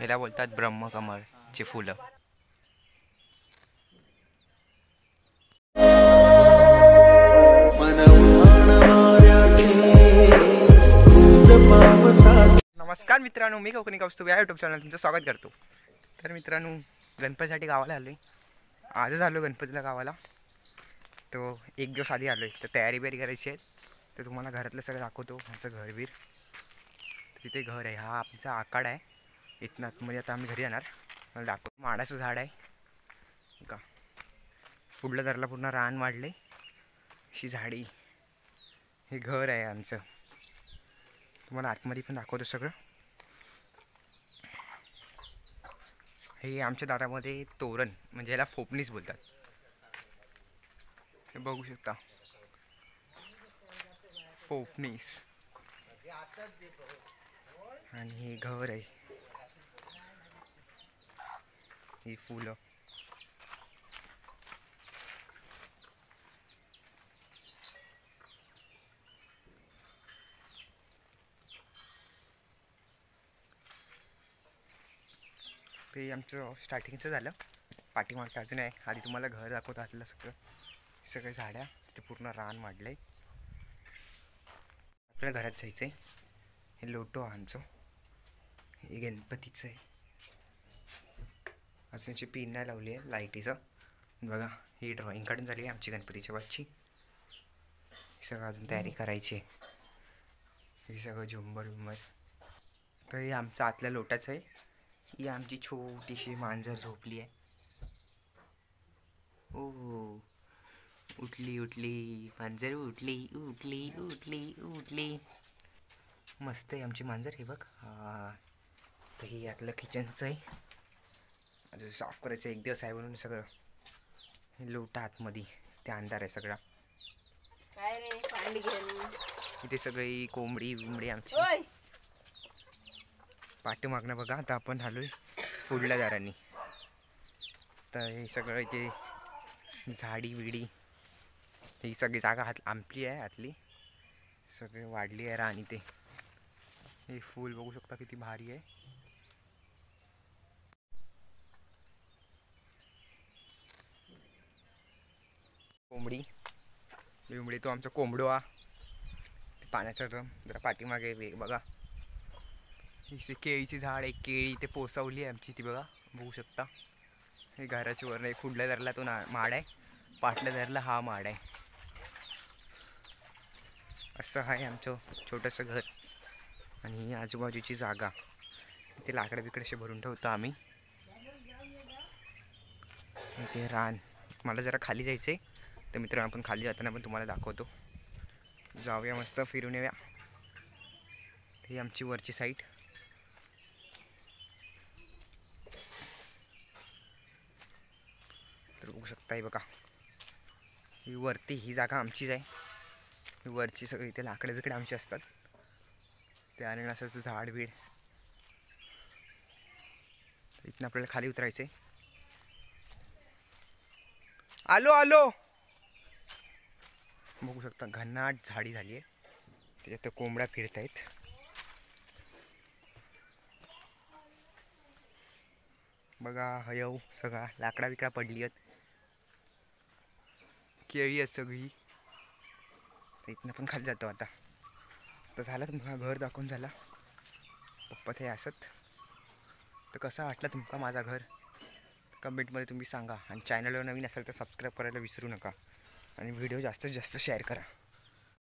याला बोलतात ब्रह्मकमळची फुलं. नमस्कार मित्रांनो, मी कोकणी कौस्तुभ या यूट्यूब चॅनल तुमचं स्वागत करतो. तर मित्रांनो, गणपतीसाठी गावाला आलो आहे. आजच आलो गणपतीला गावाला. तो एक दिवस आधी आलो आहे. तर तयारी बियारी करायची आहे. तर तुम्हाला घरातलं सगळं दाखवतो. आमचं घरबीर. तिथे घर आहे. हा आमचा आखाडा आहे. इथनं आतमध्ये आता आम्ही घरी येणार. मला दाखवतो. माडाचं झाड आहे का, फुडलं धरला पूर्ण रान वाढले, अशी झाडी. हे घर आहे आमचं. तुम्हाला आतमध्ये पण दाखवतो सगळं. हे आमच्या दारामध्ये तोरण, म्हणजे याला फोपनीस बोलतात. हे बघू शकता, फोपनीस. आणि हे घर आहे. ही फुलं. ते आमचं स्टार्टिंगचं झालं. पाठीमागचं अजून आहे. आधी तुम्हाला घर दाखवतं आतलं सगळं. सगळे झाड्या, ते पूर्ण रान वाढलंय. आपल्या घरात जायचं आहे. हे लोटो आमचं. हे गणपतीचं आहे. अजूनची पिन नाही लावली आहे लाईटीचं. बघा, ही ड्रॉइंग काढून झाली आहे आमची गणपतीच्या बाजची. सगळं अजून तयारी करायची आहे. हे सगळं झुंबर बिंबर. तर हे आमचं आतल्या लोटाचं आहे. ही आमची छोटीशी मांजर झोपली आहे. ओ, उठली उठली मांजर, उठली उठली उठली उठली. मस्त आहे आमची मांजर. हे बघ. हा, तर हे यातलं किचनचं आहे. अजून साफ करायचं. एक दिवस आहे म्हणून सगळं. हे लोटा आतमध्ये, ते अंधार आहे सगळा. इथे सगळी कोंबडी बिंबडी आमची. पाठीमागणं बघा. आता आपण आलोय फुडल्या दारांनी. तर हे सगळं इथे झाडी बिडी, ही सगळी जागा आमची आहे. आतली सगळी वाढली आहे रान. इथे हे फूल बघू शकता किती भारी आहे. कोंबडी बिंबडी, तो आमचा कोंबडवा. पाण्याचा ड्रम जरा पाठीमागे बघा. ही केळीची झाड आहे. केळी ते पोसावली आहे आमची ती बघा, बघू शकता. हे घराच्या वर नाही. फुडल्या धरला तो माड आहे. पाटल्या धरला हा माड आहे. असं आहे आमचं छोटंसं घर. आणि आजूबाजूची जागा, इथे लाकडं बिकडे असे भरून ठेवतो आम्ही. इथे रान. मला जरा खाली जायचं आहे. तर मित्रांनो, आपण खाली जाताना पण तुम्हाला दाखवतो. जाऊया, मस्त फिरून येऊया. ही आमची वरची साईड. तर बघू शकता. हे बघा, ही वरती ही जागा आमचीच आहे. ही वरची सगळी इथे लाकडे बिकडे आमची असतात. ते आणि असंच झाड बीड. इथनं आपल्याला खाली उतरायचं आहे. आलो आलो. बघू शकता, घनदाट झाडी झाली आहे. त्याच्यात कोंबड्या फिरत आहेत. बघा, हयव सगळा लाकडा बिकडा पडली आहेत. केळी आहेत सगळी. इथनं पण खाली जातो आता. तर झालं तुमका घर दाखवून झाला. पप्पा ते असत. तर कसा वाटला तुमका माझा घर, कमेंटमध्ये तुम्ही सांगा. आणि चॅनलवर नवीन असेल तर सबस्क्राईब करायला विसरू नका. आणि व्हिडिओ जास्तीत जास्त शेअर करा.